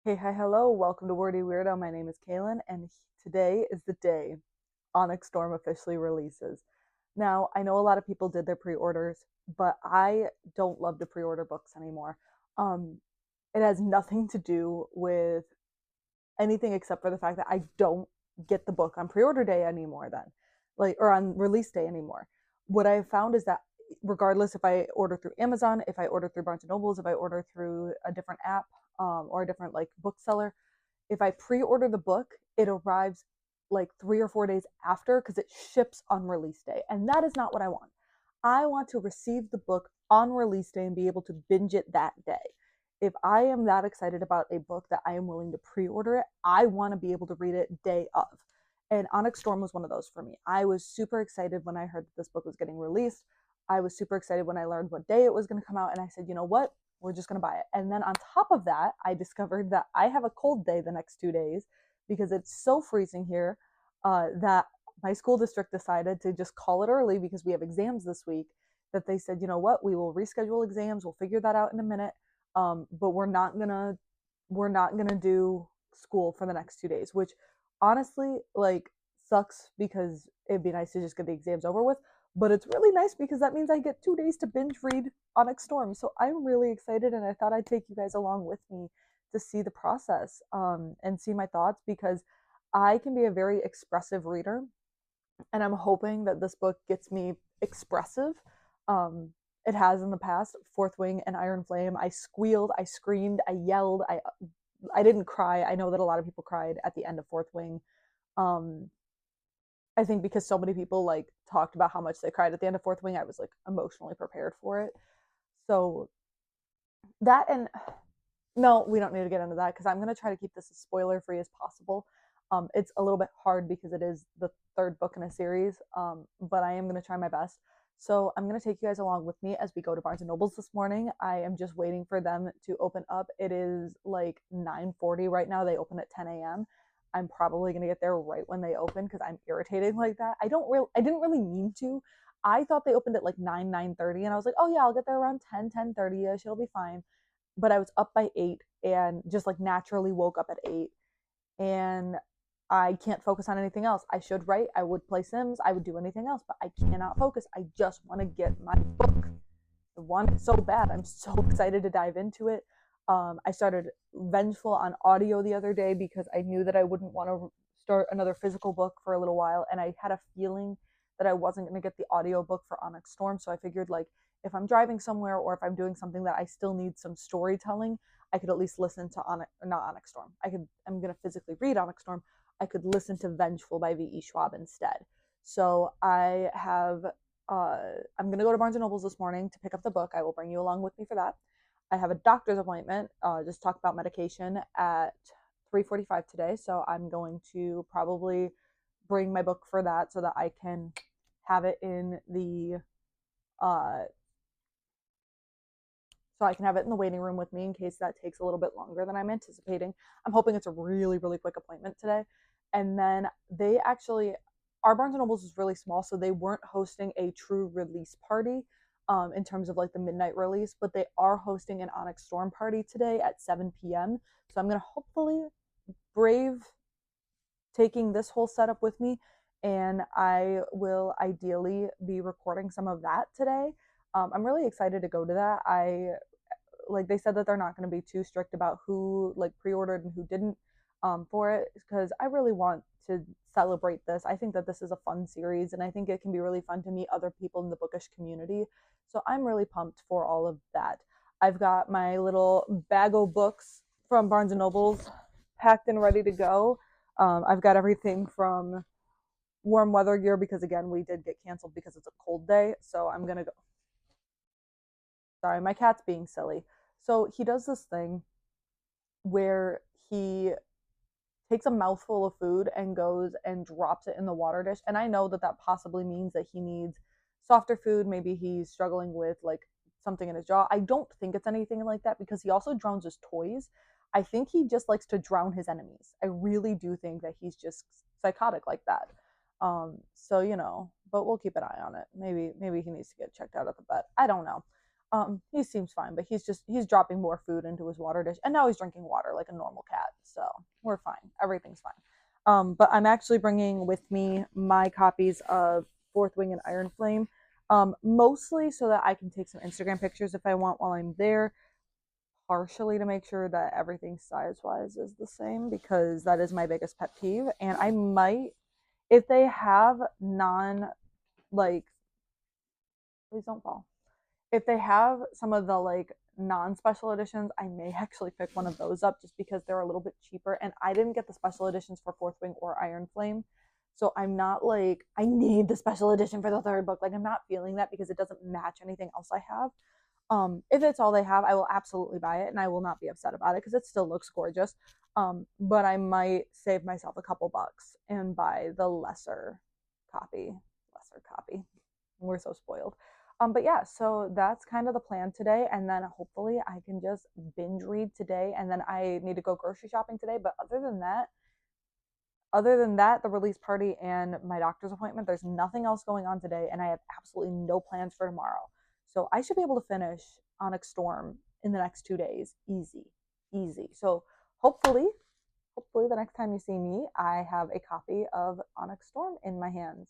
Hey, hi, hello. Welcome to Wordy Weirdo. My name is Kaylin, and today is the day Onyx Storm officially releases. Now, I know a lot of people did their pre-orders, but I don't love to pre-order books anymore. Um, it has nothing to do with anything except for the fact that I don't get the book on pre-order day anymore then, like, or on release day anymore. What I have found is that regardless if I order through Amazon, if I order through Barnes and Nobles, if I order through a different app, or a different like bookseller, if I pre-order the book, it arrives like 3 or 4 days after because it ships on release day. And that is not what I want. I want to receive the book on release day and be able to binge it that day. If I am that excited about a book that I am willing to pre-order it, I want to be able to read it day of. And Onyx Storm was one of those for me. I was super excited when I heard that this book was getting released. I was super excited when I learned what day it was going to come out. And I said, you know what? We're just going to buy it. And then on top of that, I discovered that I have a cold day the next 2 days because it's so freezing here that my school district decided to just call it early because we have exams this week. That they said, you know what, we will reschedule exams. We'll figure that out in a minute. But we're not gonna do school for the next 2 days, which honestly like sucks because it'd be nice to just get the exams over with. But it's really nice because that means I get 2 days to binge read Onyx Storm. So I'm really excited, and I thought I'd take you guys along with me to see the process and see my thoughts because I can be a very expressive reader, and I'm hoping that this book gets me expressive. Um, it has in the past. Fourth Wing and Iron Flame. I squealed, I screamed, I yelled. I didn't cry. I know that a lot of people cried at the end of Fourth Wing. Um, I think because so many people like talked about how much they cried at the end of Fourth Wing, I was like emotionally prepared for it. So that and no, we don't need to get into that because I'm gonna try to keep this as spoiler free as possible. It's a little bit hard because it is the third book in a series, but I am gonna try my best. So I'm gonna take you guys along with me as we go to Barnes and Nobles this morning. I am just waiting for them to open up. It is like 9:40 right now. They open at 10 a.m. I'm probably gonna get there right when they open because I'm irritated like that. I didn't really mean to. I thought they opened at like 9:30, and I was like, oh yeah, I'll get there around 10:30 ish. It'll be fine. But I was up by 8 and just like naturally woke up at 8, and I can't focus on anything else. I should write, I would play Sims, I would do anything else, but I cannot focus. I just want to get my book. I want it so bad. I'm so excited to dive into it. I started Vengeful on audio the other day because I knew that I wouldn't want to start another physical book for a little while, and I had a feeling that I wasn't going to get the audio book for Onyx Storm, so I figured like if I'm driving somewhere or if I'm doing something that I still need some storytelling, I could at least listen to not Onyx Storm. I'm going to physically read Onyx Storm. I could listen to Vengeful by V.E. Schwab instead. So I'm going to go to Barnes and Nobles this morning to pick up the book. I will bring you along with me for that. I have a doctor's appointment, just talk about medication at 3:45 today. So I'm going to probably bring my book for that so that I can have it in the uh, waiting room with me in case that takes a little bit longer than I'm anticipating. I'm hoping it's a really, really quick appointment today. And then our Barnes and Nobles is really small, so they weren't hosting a true release party in terms of like the midnight release, but they are hosting an Onyx Storm party today at 7 p.m. So I'm going to hopefully brave taking this whole setup with me, and I will ideally be recording some of that today. I'm really excited to go to that. Like they said that they're not going to be too strict about who like pre-ordered and who didn't for it because I really want to celebrate this. I think that this is a fun series, and I think it can be really fun to meet other people in the bookish community. So I'm really pumped for all of that. I've got my little bag of books from Barnes and Nobles packed and ready to go. I've got everything from warm weather gear because again we did get canceled because it's a cold day. So I'm gonna go. Sorry, my cat's being silly. So he does this thing where he takes a mouthful of food and goes and drops it in the water dish. And I know that that possibly means that he needs softer food. Maybe he's struggling with like something in his jaw. I don't think it's anything like that because he also drowns his toys. I think he just likes to drown his enemies. I really do think that he's just psychotic like that. So but we'll keep an eye on it. Maybe he needs to get checked out at the vet. I don't know. He seems fine, but he's dropping more food into his water dish, and now he's drinking water like a normal cat. So we're fine. Everything's fine. But I'm actually bringing with me my copies of Fourth Wing and Iron Flame, mostly so that I can take some Instagram pictures if I want while I'm there. Partially to make sure that everything size-wise is the same, because that is my biggest pet peeve. And I might, if they have like, please don't fall. If they have some of the like non-special editions, I may actually pick one of those up just because they're a little bit cheaper. And I didn't get the special editions for Fourth Wing or Iron Flame. So I'm not like, I need the special edition for the third book. Like, I'm not feeling that because it doesn't match anything else I have. If it's all they have, I will absolutely buy it, and I will not be upset about it because it still looks gorgeous. But I might save myself a couple bucks and buy the lesser copy. We're so spoiled. But yeah, so that's kind of the plan today, and then hopefully I can just binge read today, and then I need to go grocery shopping today. But other than that, the release party and my doctor's appointment, there's nothing else going on today, and I have absolutely no plans for tomorrow. So I should be able to finish Onyx Storm in the next 2 days. Easy. So hopefully the next time you see me, I have a copy of Onyx Storm in my hands.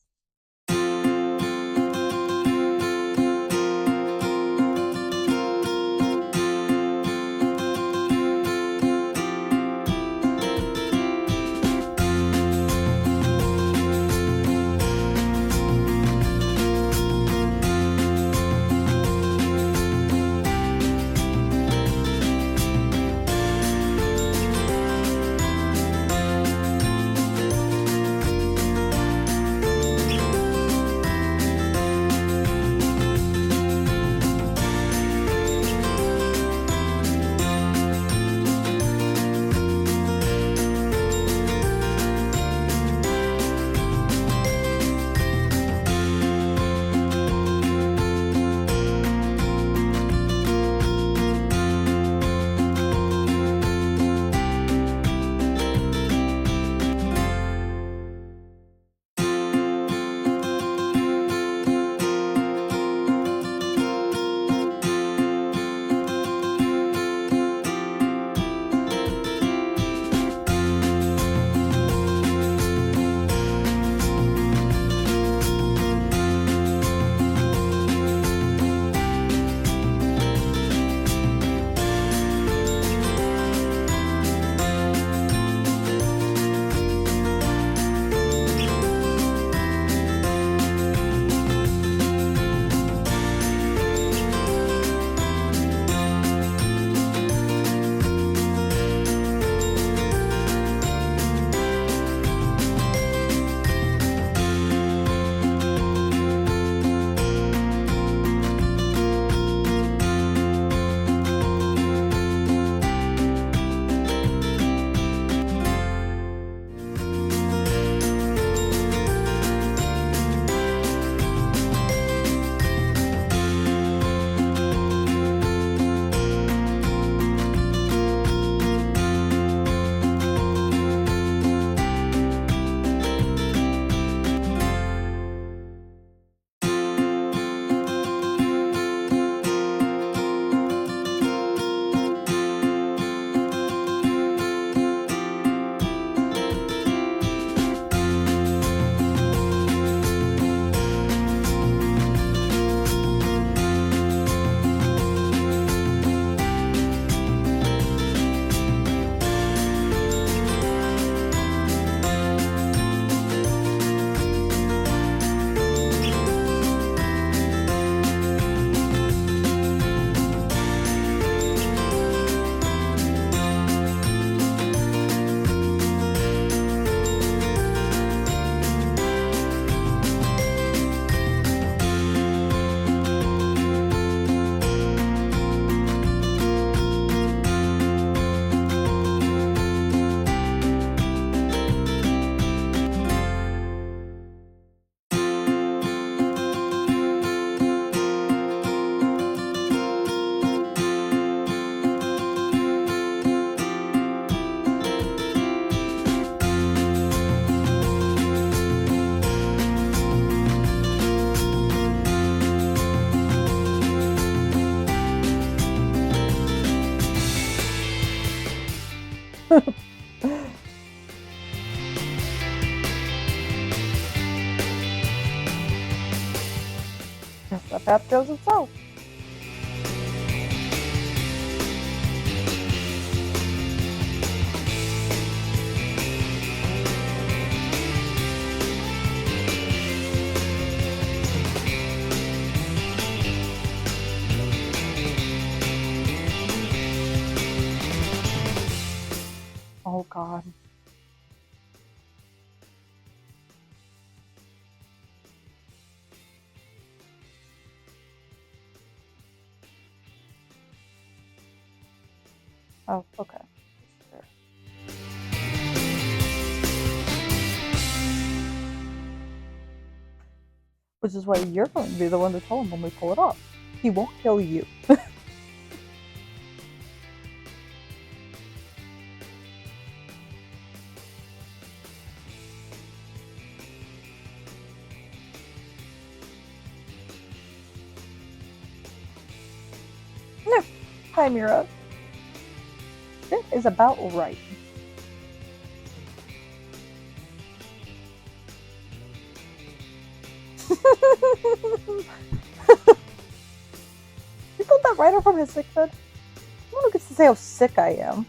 Yes, the path chose itself. Oh God. Oh, okay. Sure. Which is why you're going to be the one to tell him when we pull it off. He won't kill you. No. Hi, Mira. It is about right. You pulled that writer from his sick bed? No one gets to say how sick I am.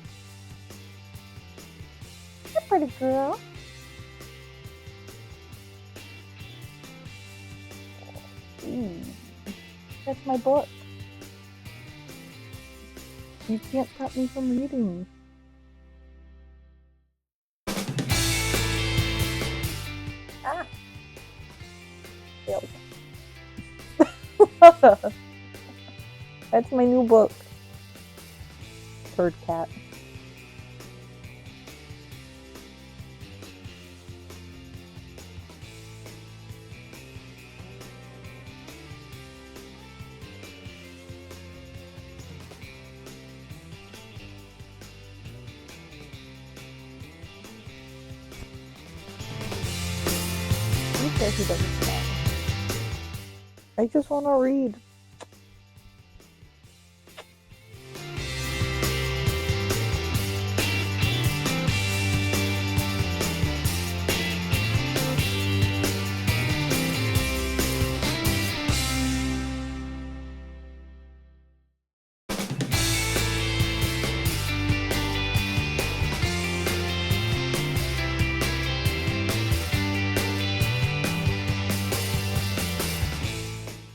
You're a pretty girl. Ooh. That's my book. You can't stop me from reading. Ah. That's my new book. Bird cat. Who cares who doesn't stop? I just want to read.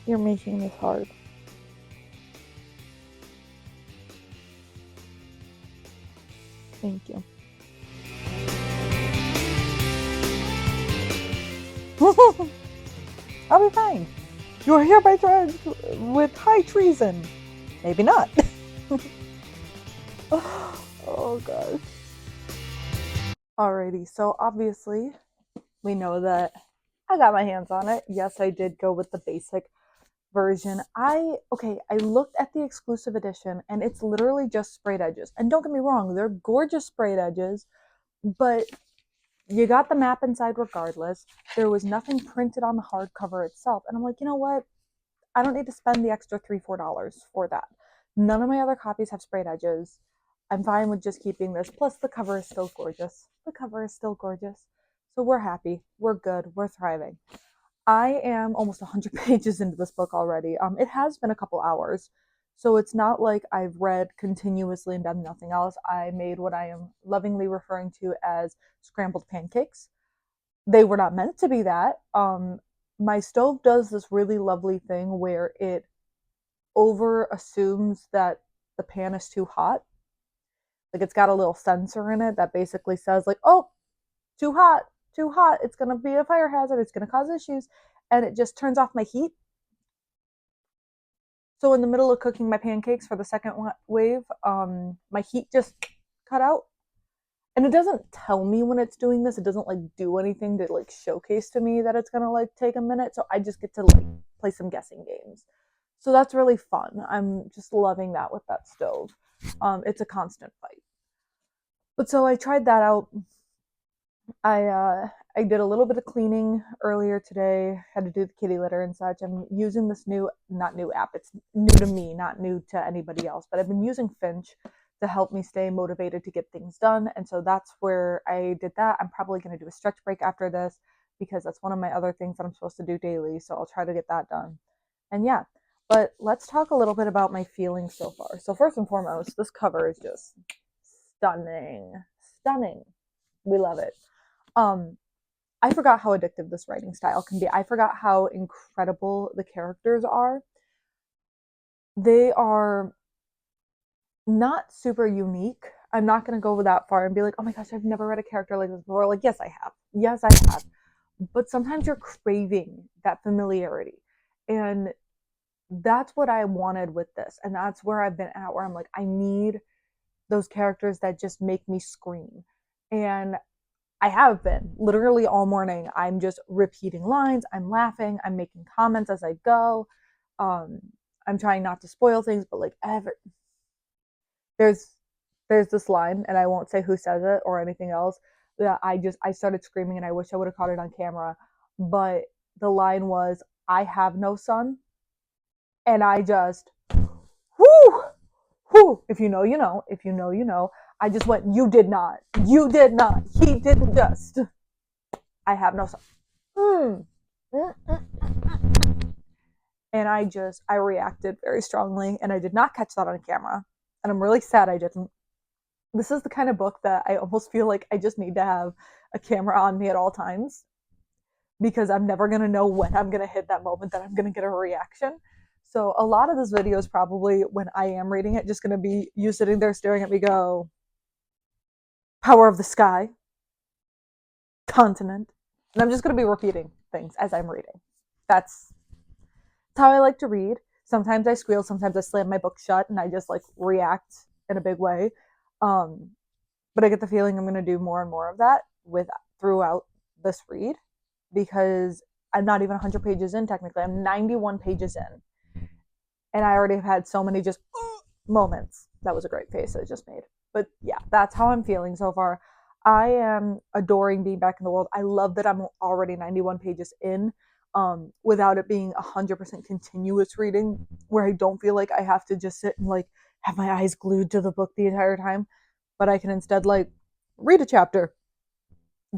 You're making this hard. Thank you. I'll be fine. You are hereby charged with high treason. Maybe not. Oh gosh. Alrighty, so obviously we know that I got my hands on it. Yes, I did go with the basic version. I looked at the exclusive edition and it's literally just sprayed edges. And don't get me wrong, they're gorgeous sprayed edges, but you got the map inside regardless. There was nothing printed on the hardcover itself. And I'm like, you know what? I don't need to spend the extra $3-4 for that. None of my other copies have sprayed edges. I'm fine with just keeping this. Plus, the cover is still gorgeous. The cover is still gorgeous. So we're happy. We're good. We're thriving. I am almost 100 pages into this book already. It has been a couple hours. So it's not like I've read continuously and done nothing else. I made what I am lovingly referring to as scrambled pancakes. They were not meant to be that. My stove does this really lovely thing where it over assumes that the pan is too hot. Like it's got a little sensor in it that basically says like, oh, too hot, it's gonna be a fire hazard, it's gonna cause issues, and it just turns off my heat. So in the middle of cooking my pancakes for the second wave, my heat just cut out. And it doesn't tell me when it's doing this. It doesn't like do anything to like showcase to me that it's gonna like take a minute. So I just get to like play some guessing games. So that's really fun. I'm just loving that with that stove. It's a constant fight. But so I tried that out. I did a little bit of cleaning earlier today. Had to do the kitty litter and such. I'm using this not new app. It's new to me, not new to anybody else. But I've been using Finch. to help me stay motivated to get things done. And so that's where I did that. I'm probably going to do a stretch break after this because that's one of my other things that I'm supposed to do daily. So I'll try to get that done. And yeah, but let's talk a little bit about my feelings so far. So first and foremost, this cover is just stunning. Stunning. We love it. I forgot how addictive this writing style can be. I forgot how incredible the characters are. They are not super unique. I'm not going to go that far and be like, oh my gosh, I've never read a character like this before. Like, yes, I have. Yes, I have. But sometimes you're craving that familiarity. And that's what I wanted with this. And that's where I've been at, where I'm like, I need those characters that just make me scream. And I have been literally all morning. I'm just repeating lines. I'm laughing. I'm making comments as I go. Um, I'm trying not to spoil things, but like there's this line, and I won't say who says it or anything else. That I started screaming, and I wish I would have caught it on camera. But the line was, "I have no son," and I just, whoo, whoo. If you know, you know. If you know, you know. I just went, "You did not. You did not. He didn't just. I have no son." And I reacted very strongly, and I did not catch that on camera. And I'm really sad I didn't. This is the kind of book that I almost feel like I just need to have a camera on me at all times, because I'm never going to know when I'm going to hit that moment that I'm going to get a reaction. So a lot of this video is probably, when I am reading it, just going to be you sitting there staring at me go, power of the sky, continent. And I'm just going to be repeating things as I'm reading. That's how I like to read. Sometimes I squeal, sometimes I slam my book shut and I just like react in a big way. But I get the feeling I'm going to do more and more of that throughout this read, because I'm not even 100 pages in technically. I'm 91 pages in. And I already have had so many just moments. That was a great face I just made. But yeah, that's how I'm feeling so far. I am adoring being back in the world. I love that I'm already 91 pages in, without it being 100% continuous reading, where I don't feel like I have to just sit and like have my eyes glued to the book the entire time. But I can instead like read a chapter,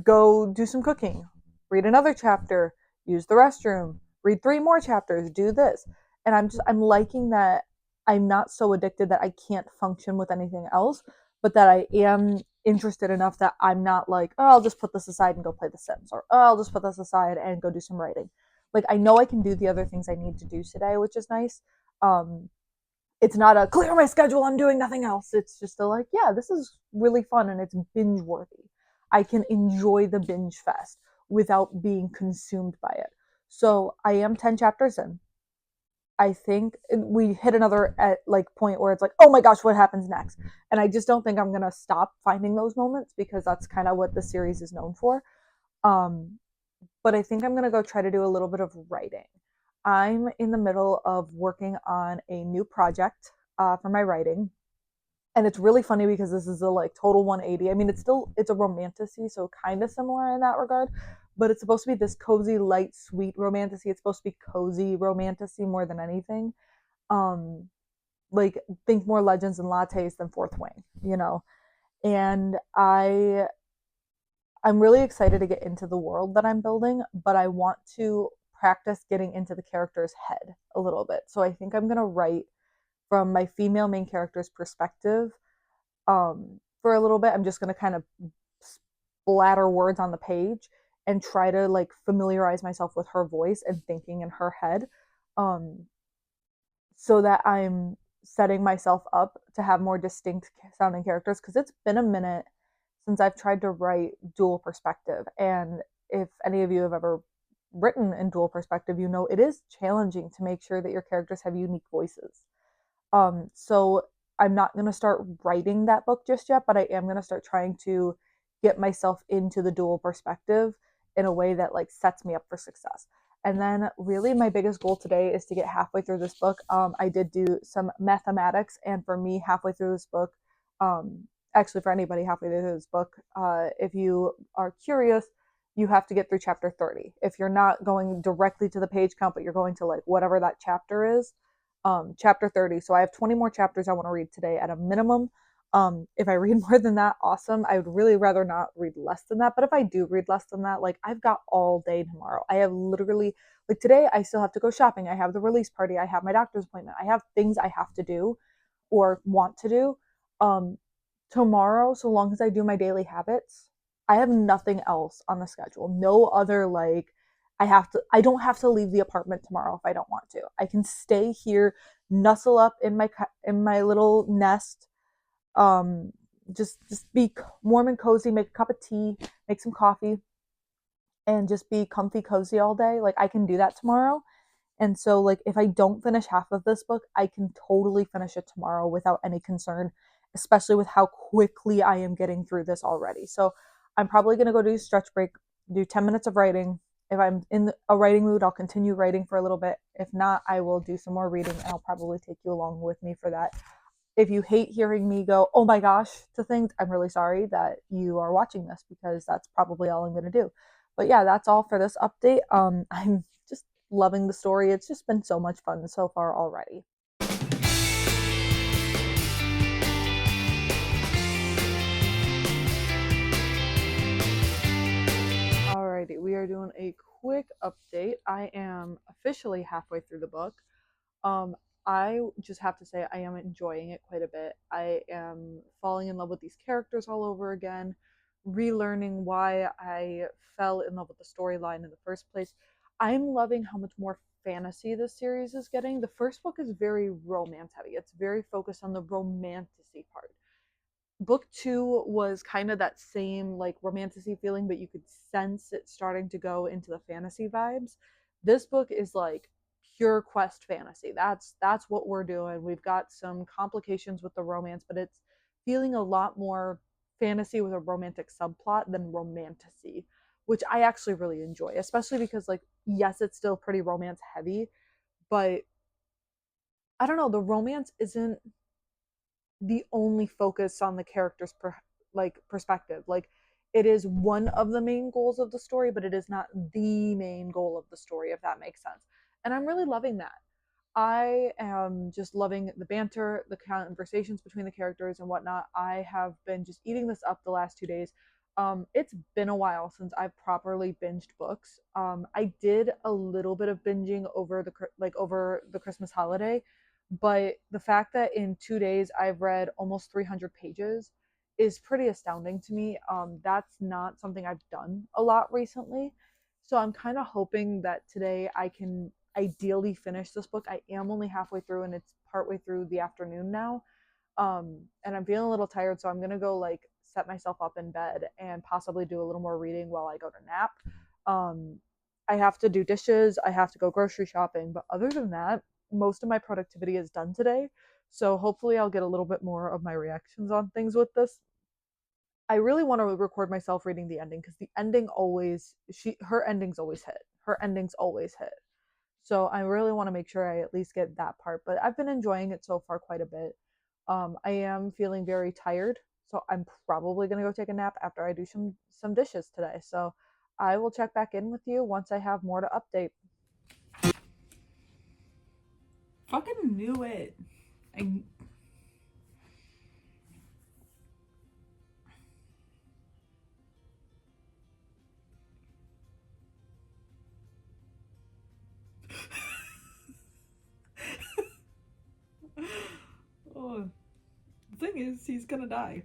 go do some cooking, read another chapter, use the restroom, read 3 more chapters, do this. And I'm liking that I'm not so addicted that I can't function with anything else, but that I am interested enough that I'm not like, oh, I'll just put this aside and go play The Sims, or oh, I'll just put this aside and go do some writing. Like, I know I can do the other things I need to do today, which is nice. It's not a clear my schedule, I'm doing nothing else. It's just a like, yeah, this is really fun and it's binge worthy. I can enjoy the binge fest without being consumed by it. So I am 10 chapters in. I think we hit another point where it's like, oh my gosh, what happens next? And I just don't think I'm gonna stop finding those moments, because that's kind of what the series is known for. But I think I'm gonna go try to do a little bit of writing. I'm in the middle of working on a new project for my writing, and it's really funny because this is a like total 180. I mean, it's a romantasy, so kind of similar in that regard, but it's supposed to be this cozy, light, sweet romantasy. It's supposed to be cozy romantasy more than anything. Like, think more Legends and Lattes than Fourth Wing, you know. And I'm really excited to get into the world that I'm building, but I want to practice getting into the character's head a little bit. So I think I'm gonna write from my female main character's perspective for a little bit. I'm just gonna kind of splatter words on the page and try to like familiarize myself with her voice and thinking in her head, so that I'm setting myself up to have more distinct sounding characters, because it's been a minute since I've tried to write dual perspective. And if any of you have ever written in dual perspective, you know it is challenging to make sure that your characters have unique voices. So I'm not going to start writing that book just yet, but I am going to start trying to get myself into the dual perspective in a way that like sets me up for success. And then really my biggest goal today is to get halfway through this book. I did do some mathematics, and for me, halfway through this book, actually for anybody halfway through this book, if you are curious, you have to get through chapter 30. If you're not going directly to the page count, but you're going to like whatever that chapter is, chapter 30. So I have 20 more chapters I want to read today at a minimum. If I read more than that, awesome. I would really rather not read less than that. But if I do read less than that, like I've got all day tomorrow. I have literally, like today, I still have to go shopping. I have the release party. I have my doctor's appointment. I have things I have to do or want to do. Um, Tomorrow, so long as I do my daily habits, I have nothing else on the schedule. No other like I don't have to leave the apartment tomorrow if I don't want to. I can stay here, nuzzle up in my little nest, um just be warm and cozy, make a cup of tea, make some coffee, and just be comfy cozy all day. Like I can do that tomorrow. And so like if I don't finish half of this book, I can totally finish it tomorrow without any concern, especially with how quickly I am getting through this already. So I'm probably going to go do a stretch break, do 10 minutes of writing. If I'm in a writing mood, I'll continue writing for a little bit. If not, I will do some more reading and I'll probably take you along with me for that. If you hate hearing me go, oh my gosh, to things, I'm really sorry that you are watching this because that's probably all I'm going to do. But yeah, that's all for this update. I'm just loving the story. It's just been so much fun so far already. Alrighty, we are doing a quick update. I am officially halfway through the book. Um, I just have to say I am enjoying it quite a bit. I am falling in love with these characters all over again, relearning why I fell in love with the storyline in the first place. I'm loving how much more fantasy this series is getting. The first book is very romance heavy. It's very focused on the romanticy part. Book two was kind of that same like romanticy feeling, but you could sense it starting to go into the fantasy vibes. This book is like pure quest fantasy. That's what we're doing. We've got some complications with the romance, but it's feeling a lot more fantasy with a romantic subplot than romanticy, which I actually really enjoy, especially because like yes, it's still pretty romance heavy, but I don't know, the romance isn't the only focus on the character's perspective. Like it is one of the main goals of the story, but it is not the main goal of the story, if that makes sense. And I'm really loving that. I am just loving the banter, the conversations between the characters and whatnot. I have been just eating this up the last 2 days. It's been a while since I've properly binged books. I did a little bit of binging over the Christmas holiday, but the fact that in 2 days I've read almost 300 pages is pretty astounding to me. That's not something I've done a lot recently. So I'm kind of hoping that today I can ideally finish this book. I am only halfway through and it's partway through the afternoon now. And I'm feeling a little tired, so I'm gonna go like set myself up in bed and possibly do a little more reading while I go to nap. Um, I have to do dishes, I have to go grocery shopping, but other than that, most of my productivity is done today. So hopefully I'll get a little bit more of my reactions on things with this. I really want to record myself reading the ending because the ending always her endings always hit. Her endings always hit. So I really want to make sure I at least get that part. But I've been enjoying it so far quite a bit. I am feeling very tired, so I'm probably gonna go take a nap after I do some dishes today. So I will check back in with you once I have more to update. Fucking knew it. I. Oh, the thing is, he's gonna die.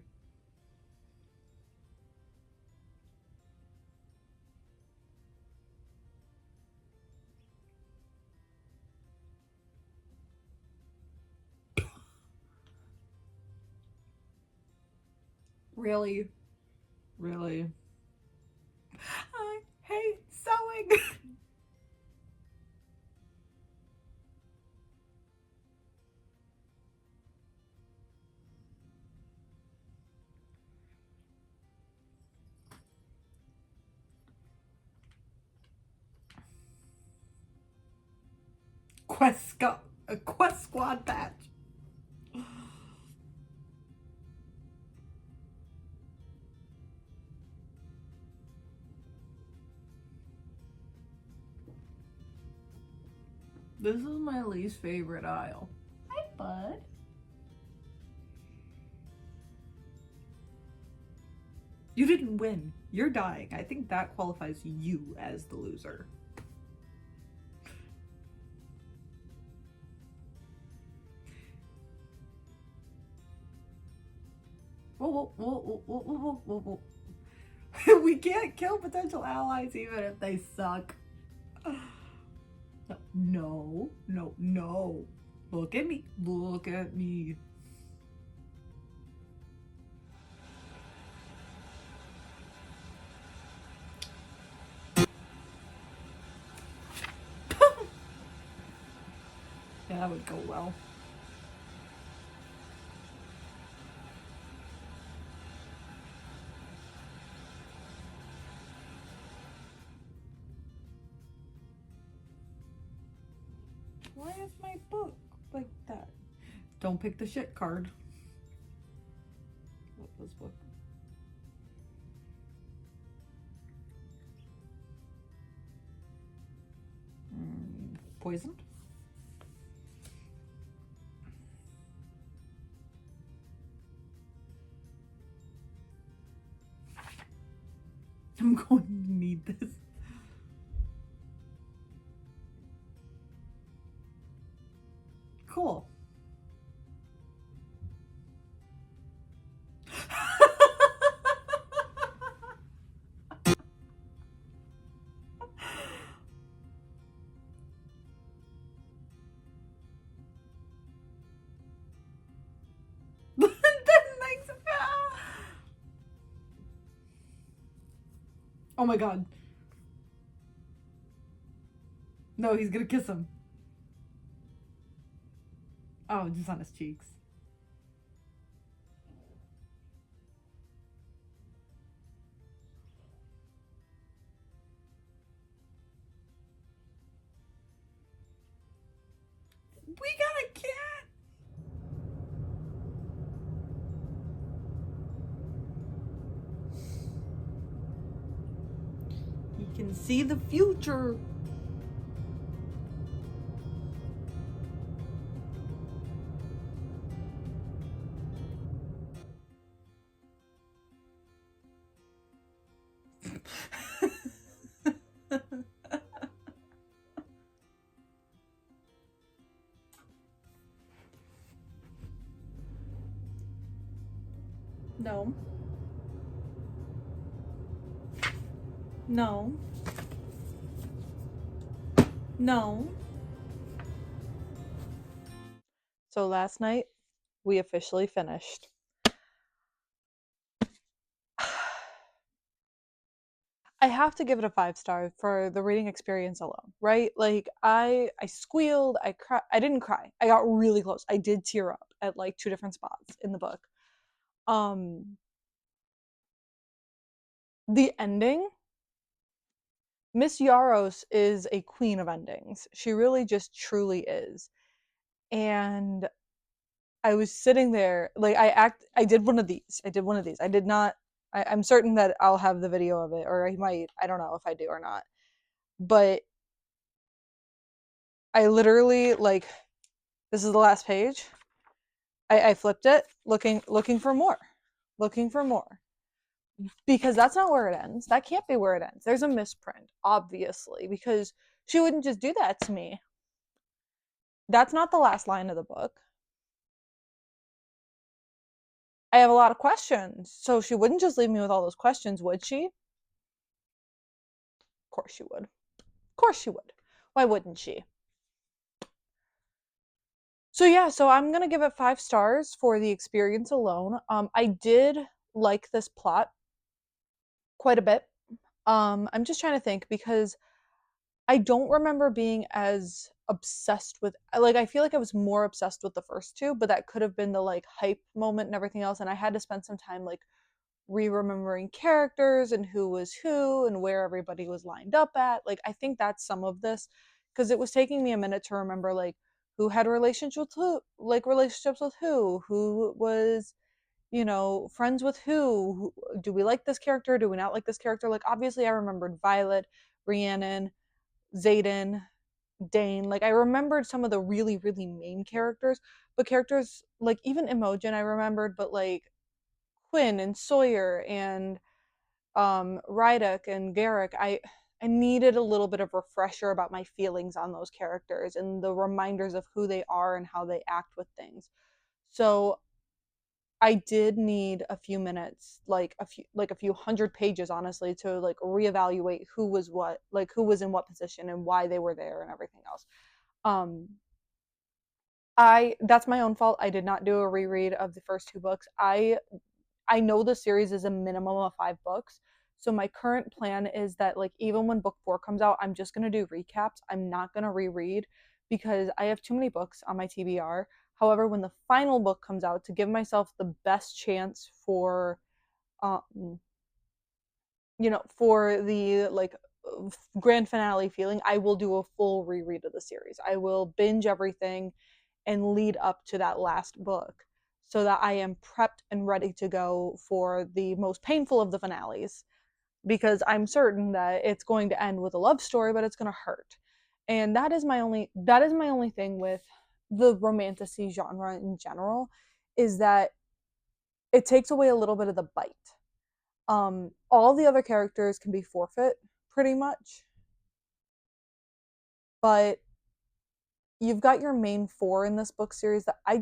Really? Really? I hate sewing. A Quest Squad patch. This is my least favorite aisle. Hi, bud. You didn't win. You're dying. I think that qualifies you as the loser. Whoa, whoa, whoa, whoa, whoa, whoa, whoa, whoa. We can't kill potential allies even if they suck. No, no, no. Look at me. Look at me. Yeah, that would go well. Why is my book like that? Don't pick the shit card. What was book? Poisoned? I'm going to need this. Cool. Oh my god. No, he's gonna kiss him. Oh, just on his cheeks. We got a cat! He can see the future. No. No. No. So last night, we officially finished. I have to give it a 5 star for the reading experience alone, right? Like I squealed, I cried. I didn't cry. I got really close. I did tear up at like 2 different spots in the book. Um the ending, Miss Yaros is a queen of endings. She really just truly is. And I was sitting there, like I did one of these. I did one of these. I did not I'm certain that I'll have the video of it, or I might, I don't know if I do or not. But I literally, like, this is the last page. I flipped it, looking for more. Looking for more. Because that's not where it ends. That can't be where it ends. There's a misprint, obviously, because she wouldn't just do that to me. That's not the last line of the book. I have a lot of questions. So she wouldn't just leave me with all those questions, would she? Of course she would. Of course she would. Why wouldn't she? So yeah, so I'm gonna give it 5 stars for the experience alone. I did like this plot quite a bit. I'm just trying to think because I don't remember being as obsessed with, like, I feel like I was more obsessed with the first two, but that could have been the like hype moment and everything else, and I had to spend some time like re-remembering characters and who was who and where everybody was lined up at. Like I think that's some of this, because it was taking me a minute to remember like who had relationships with who, like relationships with who was, friends with who, do we like this character, do we not like this character. Like obviously I remembered Violet, Rhiannon, Zayden, Dane. Like I remembered some of the really, really main characters, but characters like even Imogen I remembered, but like Quinn and Sawyer and Rydek and Garrick, I needed a little bit of refresher about my feelings on those characters and the reminders of who they are and how they act with things. So I did need a few minutes, like a few hundred pages, honestly, to like reevaluate who was what, like who was in what position and why they were there and everything else. Um, I That's my own fault. I did not do a reread of the first two books. I know the series is a minimum of 5 books. So my current plan is that like even when book 4 comes out, I'm just gonna do recaps. I'm not gonna reread because I have too many books on my TBR. However, when the final book comes out, to give myself the best chance for um for the like grand finale feeling, I will do a full reread of the series. I will binge everything and lead up to that last book so that I am prepped and ready to go for the most painful of the finales, because I'm certain that it's going to end with a love story, but it's going to hurt. And that is my only thing with the romantasy genre in general, is that it takes away a little bit of the bite. All the other characters can be forfeit pretty much, but you've got your main four in this book series that I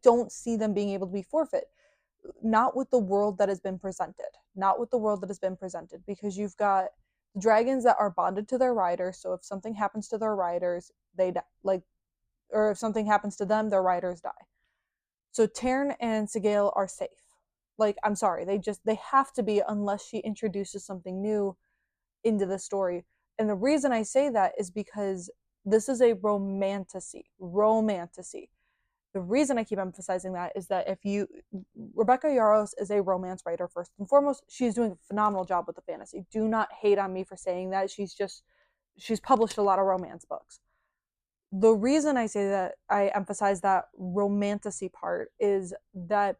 don't see them being able to be forfeit. Not with the world that has been presented. Not with the world that has been presented, because you've got dragons that are bonded to their riders. So if something happens to their riders, they die. Or if something happens to them, their riders die. So Tern and Sigale are safe. Like, I'm sorry, they have to be, unless she introduces something new into the story. And the reason I say that is because this is a romantasy. The reason I keep emphasizing that is that Rebecca Yarros is a romance writer first and foremost. She's doing a phenomenal job with the fantasy. Do not hate on me for saying that. She's published a lot of romance books. The reason I say that, I emphasize that romantasy part, is that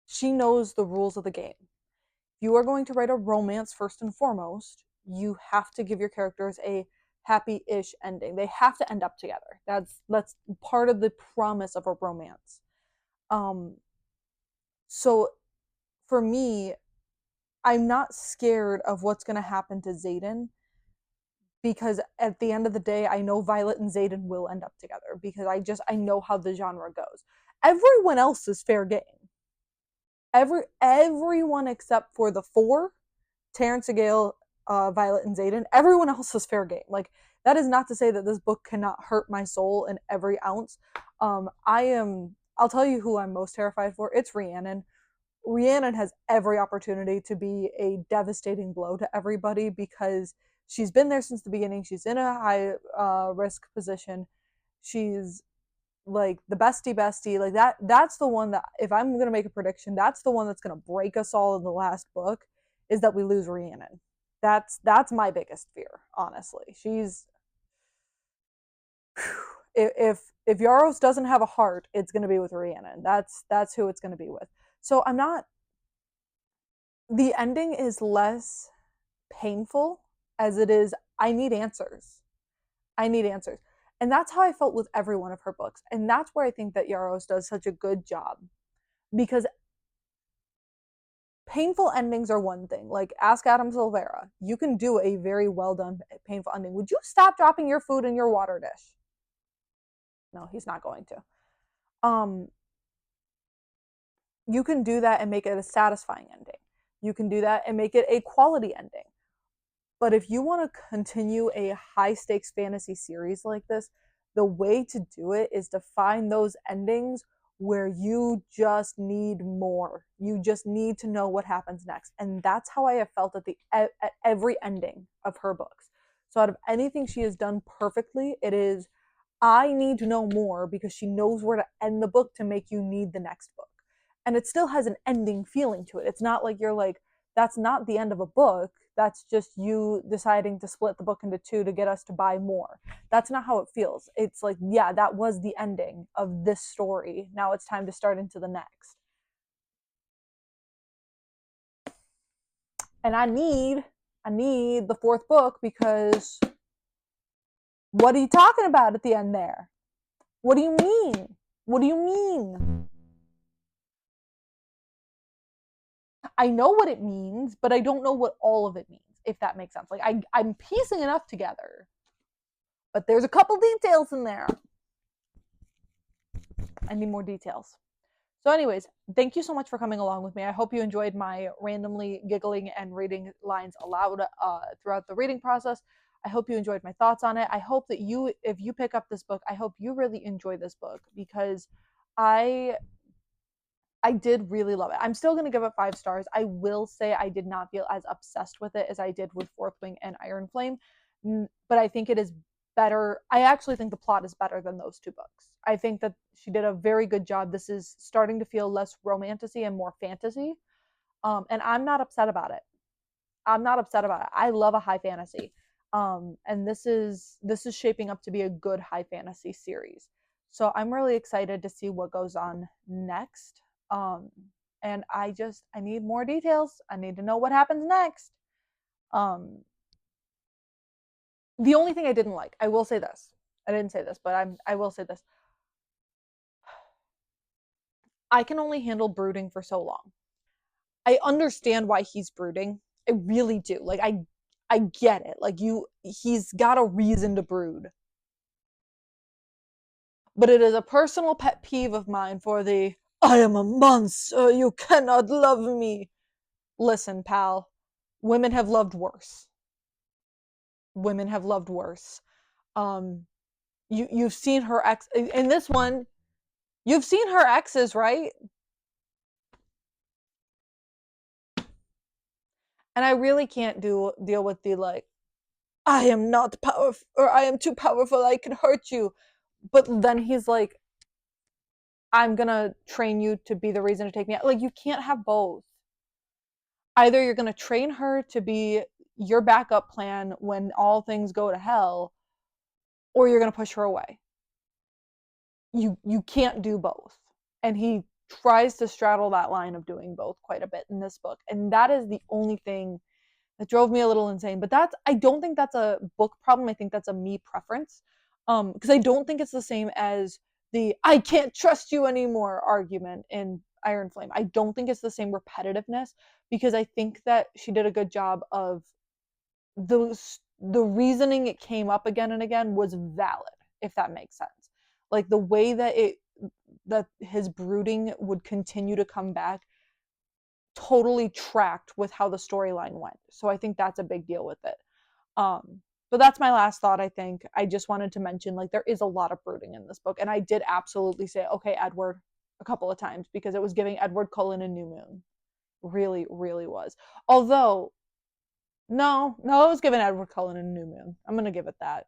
she knows the rules of the game. If you are going to write a romance first and foremost, you have to give your characters a happy-ish ending. They have to end up together. That's part of the promise of a romance. Um so for me, I'm not scared of what's going to happen to Xaden, because at the end of the day, I know Violet and Xaden will end up together, because I know how the genre goes. Everyone else is fair game. Everyone except for the four, Terrence Gale, Violet, and Xaden, everyone else is fair game. Like, that is not to say that this book cannot hurt my soul in every ounce. I'll tell you who I'm most terrified for. It's Rhiannon. Rhiannon has every opportunity to be a devastating blow to everybody, because she's been there since the beginning. She's in a high risk position. She's like the bestie. Like that's the one that, if I'm gonna make a prediction, that's the one that's gonna break us all in the last book, is that we lose Rhiannon. That's my biggest fear, honestly. She's if Yaros doesn't have a heart, it's gonna be with Rhiannon. That's who it's gonna be with. So I'm not the ending is less painful as it is, I need answers. I need answers. And that's how I felt with every one of her books. And that's where I think that Yaros does such a good job. Because painful endings are one thing. Like, ask Adam Silvera. You can do a very well done painful ending. Would you stop dropping your food in your water dish? No, he's not going to. You can do that and make it a satisfying ending. You can do that and make it a quality ending. But if you want to continue a high stakes fantasy series like this, the way to do it is to find those endings where you just need more. You just need to know what happens next. And that's how I have felt at every ending of her books. So out of anything she has done perfectly, it is, I need to know more, because she knows where to end the book to make you need the next book. And it still has an ending feeling to it. It's not like you're like, that's not the end of a book. That's just you deciding to split the book into two to get us to buy more. That's not how it feels. It's like, yeah, that was the ending of this story. Now it's time to start into the next. And I need the fourth book, because what are you talking about at the end there? What do you mean? What do you mean? I know what it means, but I don't know what all of it means, if that makes sense. Like I'm piecing enough together, but there's a couple details in there. I need more details. So, anyways, thank you so much for coming along with me. I hope you enjoyed my randomly giggling and reading lines aloud throughout the reading process. I hope you enjoyed my thoughts on it. I hope that you, if you pick up this book, I hope you really enjoy this book because I I did really love it. I'm still going to give it 5 stars. I will say I did not feel as obsessed with it as I did with Fourth Wing and Iron Flame, but I think it is better. I actually think the plot is better than those 2 books. I think that she did a very good job. This is starting to feel less romantasy and more fantasy, and I'm not upset about it. I'm not upset about it. I love a high fantasy, and this is shaping up to be a good high fantasy series. So I'm really excited to see what goes on next. Um, and I need more details. I need to know what happens next. Um, the only thing I didn't like, I will say this. I didn't say this, but I will say this. I can only handle brooding for so long. I understand why he's brooding. I really do. Like I get it. Like he's got a reason to brood. But it is a personal pet peeve of mine for the I am a monster, you cannot love me. Listen, pal, women have loved worse. Women have loved worse. Um you've seen her ex in this one, you've seen her exes, right? And I really can't deal with the like I am not powerful or I am too powerful, I can hurt you. But then he's like, I'm gonna train you to be the reason to take me out. Like you can't have both. Either you're gonna train her to be your backup plan when all things go to hell, or you're gonna push her away. You can't do both. And he tries to straddle that line of doing both quite a bit in this book. And that is the only thing that drove me a little insane. But that's I don't think that's a book problem. I think that's a me preference. Because I don't think it's the same as the I can't trust you anymore argument in Iron Flame. I don't think it's the same repetitiveness because I think that she did a good job of the reasoning it came up again and again was valid, if that makes sense. Like the way that his brooding would continue to come back totally tracked with how the storyline went. So I think that's a big deal with it. But that's my last thought. I think I just wanted to mention like there is a lot of brooding in this book, and I did absolutely say okay, Edward, a couple of times because it was giving Edward Cullen and New Moon. Really, really was. Although no, it was giving Edward Cullen and New Moon. I'm gonna give it that.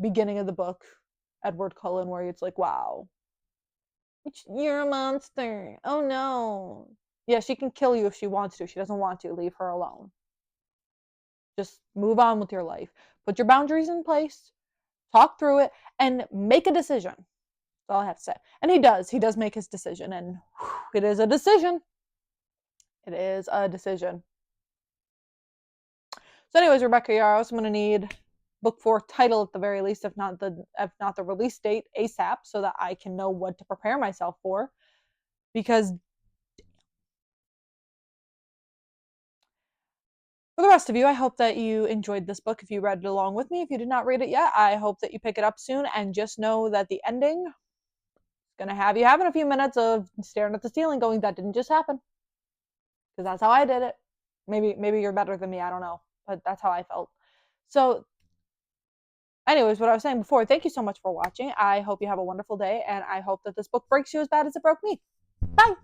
Beginning of the book, Edward Cullen, where it's like, wow, you're a monster. Oh no. Yeah, she can kill you if she wants to. She doesn't want to. Leave her alone. Just move on with your life. Put your boundaries in place, talk through it, and make a decision. That's all I have to say. And he does. He does make his decision, and it is a decision. It is a decision. So, anyways, Rebecca Yaros, I'm going to need book 4 title at the very least, if not the release date ASAP, so that I can know what to prepare myself for. Because for the rest of you, I hope that you enjoyed this book if you read it along with me. If you did not read it yet, I hope that you pick it up soon and just know that the ending is going to have you having a few minutes of staring at the ceiling going, that didn't just happen. Because that's how I did it. Maybe you're better than me, I don't know. But that's how I felt. So, anyways, what I was saying before, thank you so much for watching. I hope you have a wonderful day, and I hope that this book breaks you as bad as it broke me. Bye!